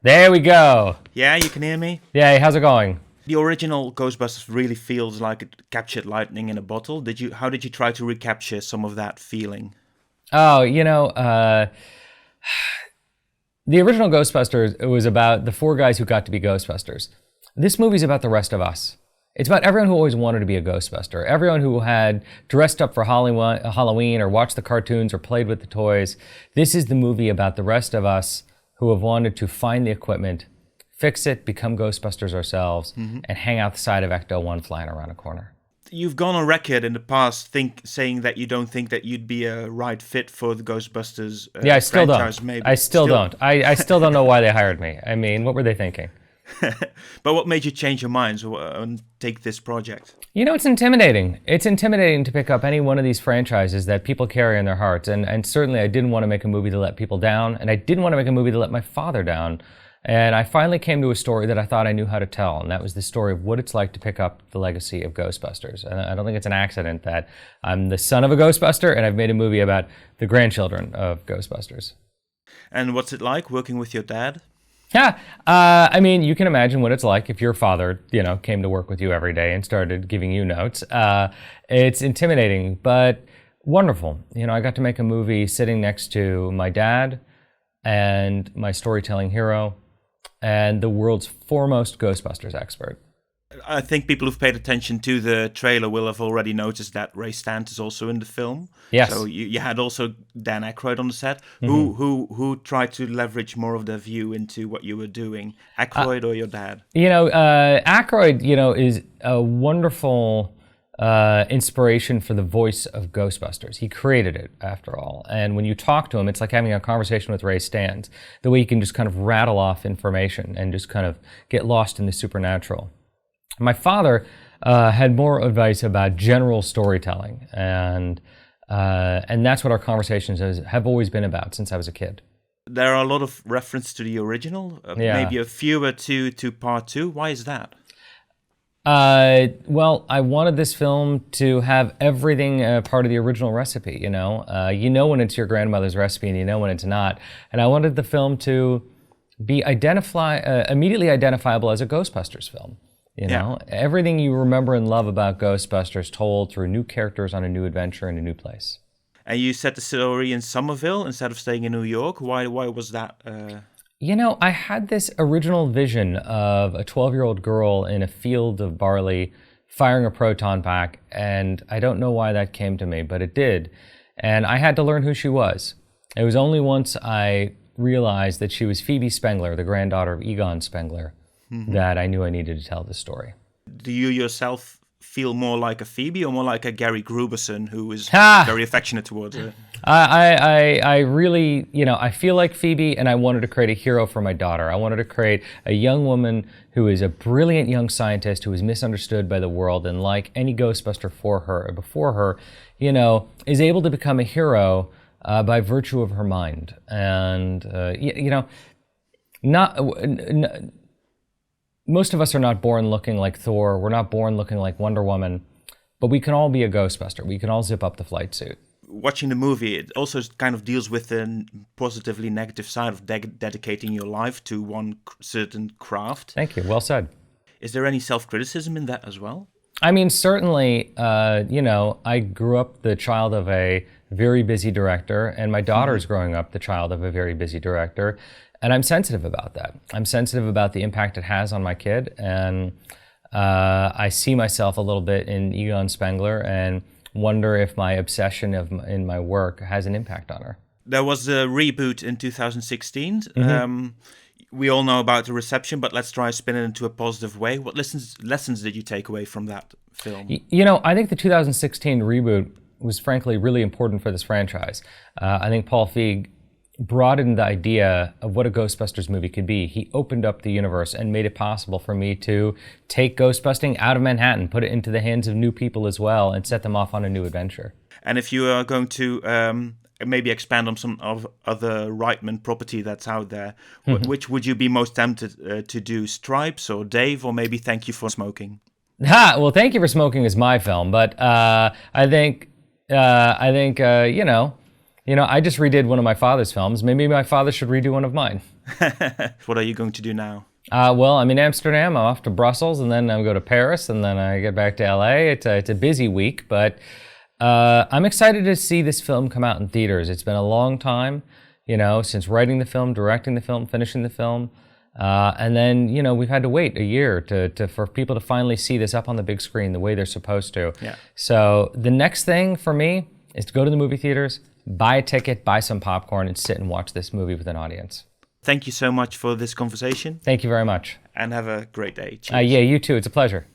There we go. Yeah, you can hear me? Yeah, how's it going? The original Ghostbusters really feels like it captured lightning in a bottle. How did you try to recapture some of that feeling? Oh, the original Ghostbusters, it was about the four guys who got to be Ghostbusters. This movie's about the rest of us. It's about everyone who always wanted to be a Ghostbuster. Everyone who had dressed up for Halloween or watched the cartoons or played with the toys. This is the movie about the rest of us who have wanted to find the equipment, fix it, become Ghostbusters ourselves, and hang out the side of Ecto-1 flying around a corner. You've gone on record in the past saying that you don't think that you'd be a right fit for the Ghostbusters I still franchise. don't. Maybe. I still don't. I still don't know why they hired me. I mean, what were they thinking? But what made you change your minds and take this project? It's intimidating. It's intimidating to pick up any one of these franchises that people carry in their hearts. And certainly I didn't want to make a movie to let people down, and I didn't want to make a movie to let my father down. And I finally came to a story that I thought I knew how to tell, and that was the story of what it's like to pick up the legacy of Ghostbusters. And I don't think it's an accident that I'm the son of a Ghostbuster, and I've made a movie about the grandchildren of Ghostbusters. And what's it like working with your dad? Yeah, I mean, you can imagine what it's like if your father, came to work with you every day and started giving you notes. It's intimidating, but wonderful. I got to make a movie sitting next to my dad and my storytelling hero and the world's foremost Ghostbusters expert. I think people who've paid attention to the trailer will have already noticed that Ray Stantz is also in the film. Yes. So you had also Dan Aykroyd on the set. Who tried to leverage more of their view into what you were doing, Aykroyd or your dad? Aykroyd, is a wonderful inspiration for the voice of Ghostbusters. He created it, after all. And when you talk to him, it's like having a conversation with Ray Stantz, the way he can just kind of rattle off information and just kind of get lost in the supernatural. My father had more advice about general storytelling, and that's what our conversations have always been about since I was a kid. There are a lot of references to the original, maybe a fewer to part two. Why is that? Well, I wanted this film to have everything part of the original recipe, you know when it's your grandmother's recipe and you know when it's not. And I wanted the film to be immediately identifiable as a Ghostbusters film. Everything you remember and love about Ghostbusters told through new characters on a new adventure in a new place. And you set the story in Somerville instead of staying in New York. Why was that? I had this original vision of a 12-year-old girl in a field of barley firing a proton pack, and I don't know why that came to me, but it did. And I had to learn who she was. It was only once I realized that she was Phoebe Spengler, the granddaughter of Egon Spengler, that I knew I needed to tell this story. Do you yourself feel more like a Phoebe or more like a Gary Gruberson, who is very affectionate towards her? I really, I feel like Phoebe, and I wanted to create a hero for my daughter. I wanted to create a young woman who is a brilliant young scientist who is misunderstood by the world, and like any Ghostbuster before her, is able to become a hero by virtue of her mind. And, most of us are not born looking like Thor. We're not born looking like Wonder Woman, but we can all be a Ghostbuster. We can all zip up the flight suit. Watching the movie, it also kind of deals with the positively negative side of dedicating your life to one certain craft. Thank you. Well said. Is there any self-criticism in that as well? I mean, certainly, I grew up the child of a very busy director, and my daughter's growing up the child of a very busy director. And I'm sensitive about that. I'm sensitive about the impact it has on my kid. And I see myself a little bit in Egon Spengler and wonder if my obsession in my work has an impact on her. There was a reboot in 2016. We all know about the reception, but let's try to spin it into a positive way. What lessons did you take away from that film? I think the 2016 reboot was frankly really important for this franchise. I think Paul Feig broadened the idea of what a Ghostbusters movie could be. He opened up the universe and made it possible for me to take Ghostbusting out of Manhattan, put it into the hands of new people as well, and set them off on a new adventure. And if you are going to maybe expand on some of other Reitman property that's out there, which would you be most tempted to do? Stripes or Dave, or maybe Thank You for Smoking? Well, Thank You for Smoking is my film, but I think I just redid one of my father's films. Maybe my father should redo one of mine. What are you going to do now? Well, I'm in Amsterdam. I'm off to Brussels, and then I go to Paris, and then I get back to LA. It's a busy week, but I'm excited to see this film come out in theaters. It's been a long time, since writing the film, directing the film, finishing the film. And then, we've had to wait a year for people to finally see this up on the big screen the way they're supposed to. Yeah. So the next thing for me is to go to the movie theaters, buy a ticket, buy some popcorn, and sit and watch this movie with an audience. Thank you so much for this conversation. Thank you very much. And have a great day. Cheers. Yeah, you too. It's a pleasure.